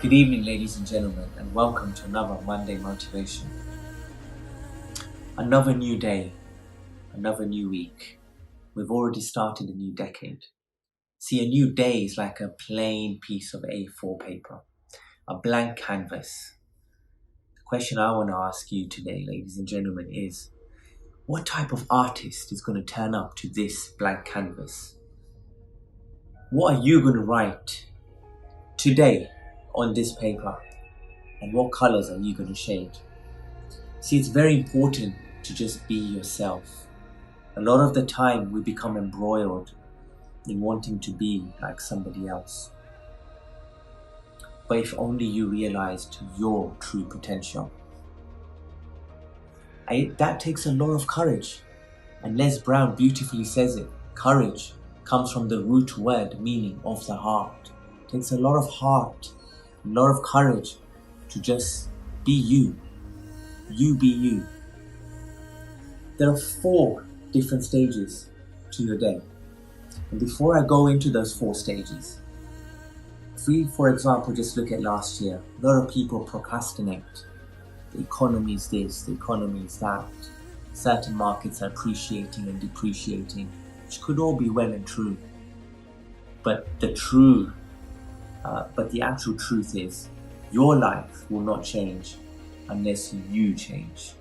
Good evening, ladies and gentlemen, and welcome to another Monday Motivation. Another new day, another new week. We've already started a new decade. See, a new day is like a plain piece of A4 paper, a blank canvas. The question I want to ask you today, ladies and gentlemen, is what type of artist is going to turn up to this blank canvas? What are you going to write today on this paper? And what colors are you going to shade? See, it's very important to just be yourself. A lot of the time we become embroiled in wanting to be like somebody else. But if only you realized your true potential. That takes a lot of courage. And Les Brown beautifully says it. Courage comes from the root word meaning of the heart. It takes a lot of heart, a lot of courage to just be you. You be you. There are 4 different stages to your day. And before I go into those 4 stages, if we, for example, just look at last year, a lot of people procrastinate. The economy is this, the economy is that. Certain markets are appreciating and depreciating, which could all be well and true. But the actual truth is, your life will not change unless you change.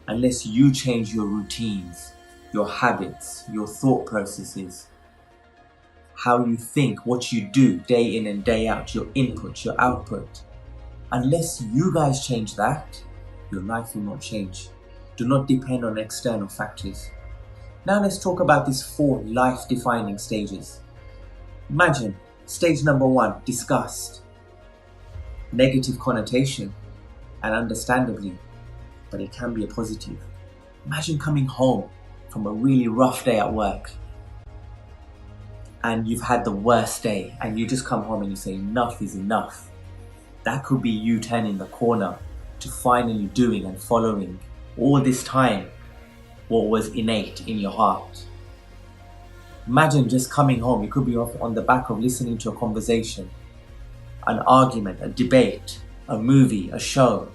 Unless you change your routines, your habits, your thought processes, how you think, what you do day in and day out, your input, your output. Unless you guys change that, your life will not change. Do not depend on external factors. Now let's talk about these 4 life-defining stages. Imagine stage number 1, disgust. Negative connotation, and understandably, but it can be a positive. Imagine coming home from a really rough day at work and you've had the worst day and you just come home and you say enough is enough. That could be you turning the corner to finally doing and following all this time what was innate in your heart. Imagine just coming home, you could be on the back of listening to a conversation, an argument, a debate, a movie, a show.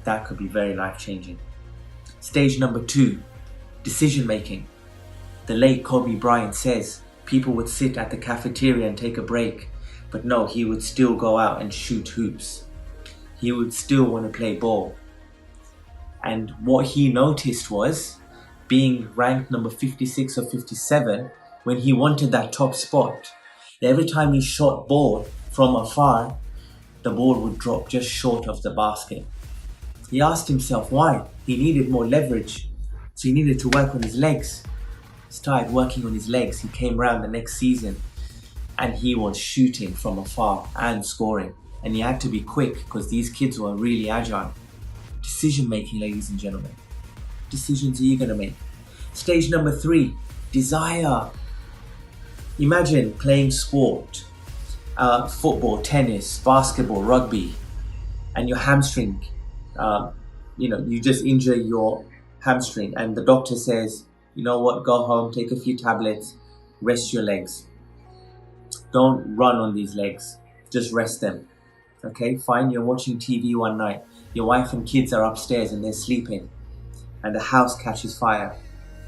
That could be very life-changing. Stage number 2, decision making. The late Kobe Bryant says people would sit at the cafeteria and take a break, but no, he would still go out and shoot hoops. He would still want to play ball. And what he noticed was, being ranked number 56 or 57, when he wanted that top spot, every time he shot ball from afar, the ball would drop just short of the basket. He asked himself why. He needed more leverage, so he needed to work on his legs. He started working on his legs. He came around the next season and he was shooting from afar and scoring. And he had to be quick because these kids were really agile. Decision making, ladies and gentlemen. Decisions are you going to make? Stage number 3, desire. Imagine playing sport, football, tennis, basketball, rugby, and your hamstring, you just injure your hamstring and the doctor says, you know what, go home, take a few tablets, rest your legs. Don't run on these legs, just rest them. Okay, fine, you're watching TV one night, your wife and kids are upstairs and they're sleeping, and the house catches fire.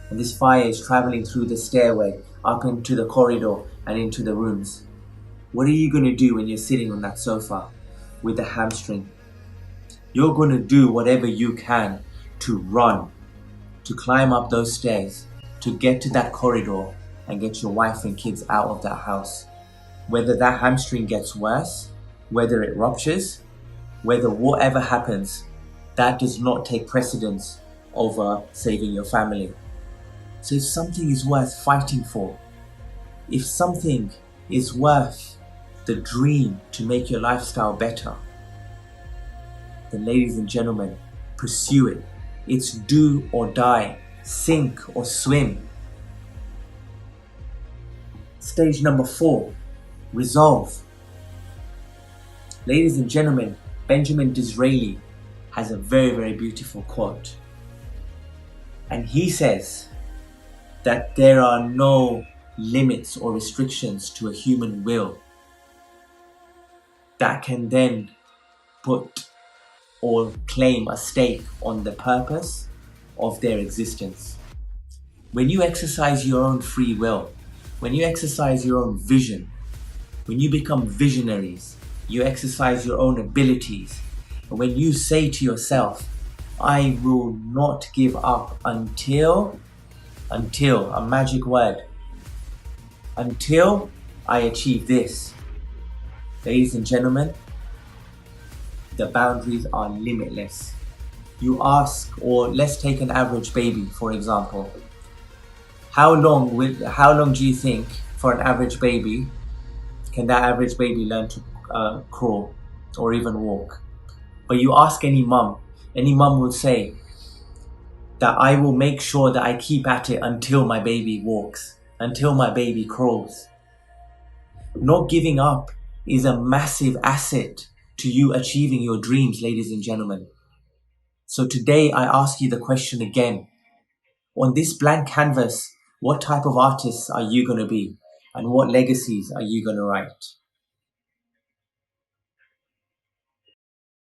And this fire is traveling through the stairway, up into the corridor and into the rooms. What are you going to do when you're sitting on that sofa with the hamstring? You're going to do whatever you can to run, to climb up those stairs, to get to that corridor and get your wife and kids out of that house. Whether that hamstring gets worse, whether it ruptures, whether whatever happens, that does not take precedence over saving your family. So if something is worth fighting for, if something is worth the dream to make your lifestyle better, then ladies and gentlemen, pursue it. It's do or die, sink or swim. Stage number 4, resolve. Ladies and gentlemen, Benjamin Disraeli has a very, very beautiful quote. And he says that there are no limits or restrictions to a human will. that can then put or claim a stake on the purpose of their existence. When you exercise your own free will, when you exercise your own vision, when you become visionaries, you exercise your own abilities, and when you say to yourself, I will not give up until, a magic word, until I achieve this. Ladies and gentlemen, the boundaries are limitless. You ask, or let's take an average baby, for example. How long do you think for an average baby can that average baby learn to crawl or even walk? But you ask any mum will say that I will make sure that I keep at it until my baby walks, until my baby crawls. Not giving up is a massive asset to you achieving your dreams, ladies and gentlemen. So today I ask you the question again. On this blank canvas, what type of artists are you going to be? And what legacies are you going to write?